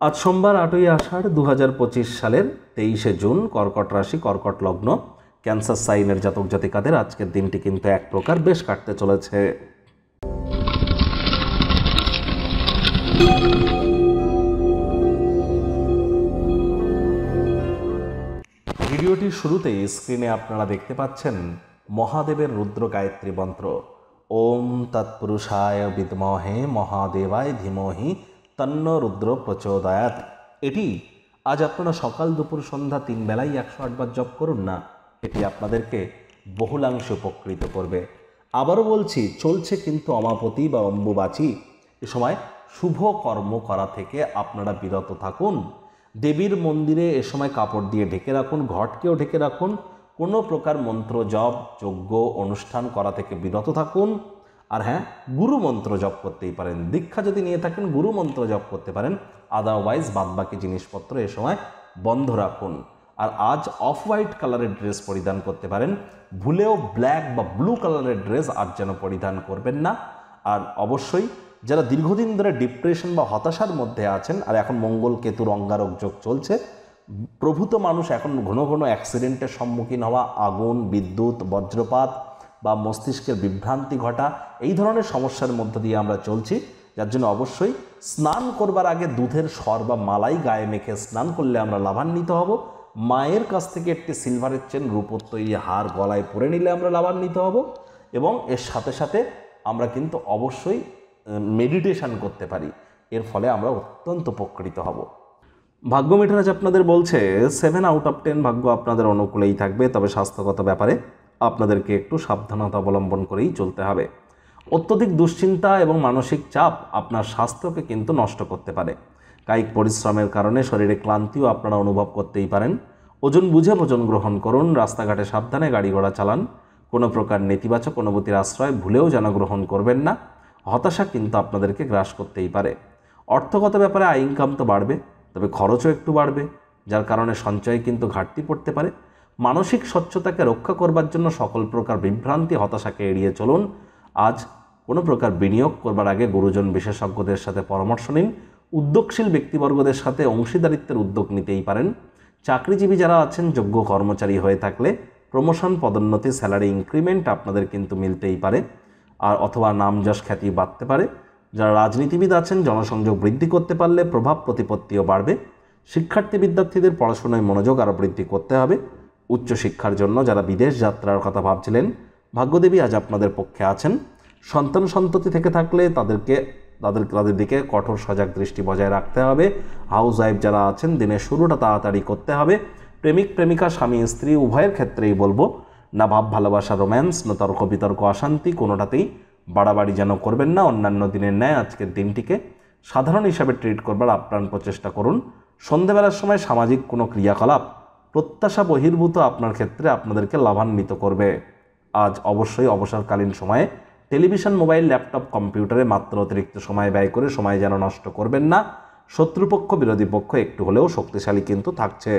আজ সোমবার 8ই আষাঢ় 2025 সালের 23শে জুন, কর্কট রাশি, কর্কট লগ্ন, ক্যান্সার সাইনের জাতক জাতিকাদের আজকের দিনটি কিন্তু এক প্রকার বেশ কাটতে চলেছে। ভিডিওটির শুরুতেই স্ক্রিনে আপনারা দেখতে পাচ্ছেন মহাদেবের রুদ্র গায়ত্রী মন্ত্র, ওম তৎপুরুষায় বিদ্মহে মহাদেবায় ধীমহি তন্ন রুদ্র প্রচোদয়াৎ। এটি আজ আপনারা সকাল দুপুর সন্ধ্যা 3 বেলায় 108 বার জপ করুন না, এটি আপনাদেরকে বহুলাংশে উপকৃত করবে। আবারও বলছি, চলছে কিন্তু অমাপতি বা অম্বুবাচী, এ সময় শুভ কর্ম করা থেকে আপনারা বিরত থাকুন। দেবীর মন্দিরে এ সময় কাপড় দিয়ে ঢেকে রাখুন, ঘটকেও ঢেকে রাখুন। কোনো প্রকার মন্ত্র জপ, যজ্ঞ, অনুষ্ঠান করা থেকে বিরত থাকুন। আর হ্যাঁ, গুরু মন্ত্র জপ করতেই পারেন, দীক্ষা যদি নিয়ে থাকেন গুরু মন্ত্র জপ করতে পারেন, আদারওয়াইজ বাদবাকি জিনিসপত্র এ সময় বন্ধ রাখুন। আর আজ অফ হোয়াইট কালারের ড্রেস পরিধান করতে পারেন, ভুলেও ব্ল্যাক বা ব্লু কালারের ড্রেস আজ যেন পরিধান করবেন না। আর অবশ্যই যারা দীর্ঘদিন ধরে ডিপ্রেশন বা হতাশার মধ্যে আছেন, আর এখন মঙ্গল কেতুর অঙ্গারক যোগ চলছে, প্রভূত মানুষ এখন ঘন ঘন অ্যাক্সিডেন্টের সম্মুখীন হওয়া, আগুন, বিদ্যুৎ, বজ্রপাত বা মস্তিষ্কের বিভ্রান্তি ঘটা, এই ধরনের সমস্যার মধ্য দিয়ে আমরা চলছি। যার জন্য অবশ্যই স্নান করবার আগে দুধের সর বা মালাই গায়ে মেখে স্নান করলে আমরা লাভান্বিত হব। মায়ের কাছ থেকে একটি সিলভারের চেন, রূপোর তৈরি হার গলায় পরে নিলে আমরা লাভান্বিত হব। এবং এর সাথে সাথে আমরা কিন্তু অবশ্যই মেডিটেশন করতে পারি, এর ফলে আমরা অত্যন্ত উপকৃত হব। ভাগ্য মিটার আজ আপনাদের বলছে 7 আউট অফ 10 ভাগ্য আপনাদের অনুকূলেই থাকবে, তবে স্বাস্থ্যগত ব্যাপারে আপনাদেরকে একটু সাবধানতা অবলম্বন করেই চলতে হবে। অত্যধিক দুশ্চিন্তা এবং মানসিক চাপ আপনার স্বাস্থ্যকে কিন্তু নষ্ট করতে পারে। কায়িক পরিশ্রমের কারণে শরীরে ক্লান্তিও আপনারা অনুভব করতেই পারেন। ওজন বুঝে ভোজন গ্রহণ করুন, রাস্তাঘাটে সাবধানে গাড়ি ঘোড়া চালান, কোনো প্রকার নেতিবাচক অনুভূতির আশ্রয় ভুলেও যেন গ্রহণ করবেন না। হতাশা কিন্তু আপনাদেরকে গ্রাস করতেই পারে। অর্থগত ব্যাপারে আয় ইনকাম তো বাড়বে, তবে খরচও একটু বাড়বে, যার কারণে সঞ্চয়ে কিন্তু ঘাটতি পড়তে পারে। মানসিক স্বচ্ছতাকে রক্ষা করবার জন্য সকল প্রকার বিভ্রান্তি, হতাশাকে এড়িয়ে চলুন। আজ কোনো প্রকার বিনিয়োগ করবার আগে গুরুজন বিশেষজ্ঞদের সাথে পরামর্শ নিন। উদ্যোগশীল ব্যক্তিবর্গদের সাথে অংশীদারিত্বের উদ্যোগ নিতেই পারেন। চাকরিজীবী যারা আছেন, যোগ্য কর্মচারী হয়ে থাকলে প্রমোশন, পদোন্নতি, স্যালারি ইনক্রিমেন্ট আপনাদের কিন্তু মিলতেই পারে, আর অথবা নাম যশ খ্যাতি বাড়তে পারে। যারা রাজনীতিবিদ আছেন, জনসংযোগ বৃদ্ধি করতে পারলে প্রভাব প্রতিপত্তিও বাড়বে। শিক্ষার্থী বিদ্যার্থীদের পড়াশোনায় মনোযোগ আরও বৃদ্ধি করতে হবে। উচ্চশিক্ষার জন্য যারা বিদেশ যাত্রার কথা ভাবছিলেন, ভাগ্যদেবী আজ আপনাদের পক্ষে আছেন। সন্তান সন্ততি থেকে থাকলে তাদের দিকে কঠোর সজাগ দৃষ্টি বজায় রাখতে হবে। হাউস ওয়াইফ যারা আছেন, দিনের শুরুটা তাড়াতাড়ি করতে হবে। প্রেমিক প্রেমিকা, স্বামী স্ত্রী উভয়ের ক্ষেত্রেই বলবো, না ভাব ভালোবাসা, রোম্যান্স, না তর্ক বিতর্ক, অশান্তি, কোনোটাতেই বাড়াবাড়ি যেন করবেন না। অন্যান্য দিনের ন্যায় আজকের দিনটিকে সাধারণ হিসাবে ট্রিট করবার আপ্রাণ প্রচেষ্টা করুন। সন্ধেবেলার সময় সামাজিক কোনো ক্রিয়াকলাপ প্রত্যাশা বহির্ভূত আপনার ক্ষেত্রে আপনাদেরকে লাভান্বিত করবে। আজ অবশ্যই অবসরকালীন সময়ে টেলিভিশন, মোবাইল, ল্যাপটপ, কম্পিউটারে মাত্র অতিরিক্ত সময় ব্যয় করে সময় যেন নষ্ট করবেন না। শত্রুপক্ষ, বিরোধী পক্ষ একটু হলেও শক্তিশালী কিন্তু থাকছে।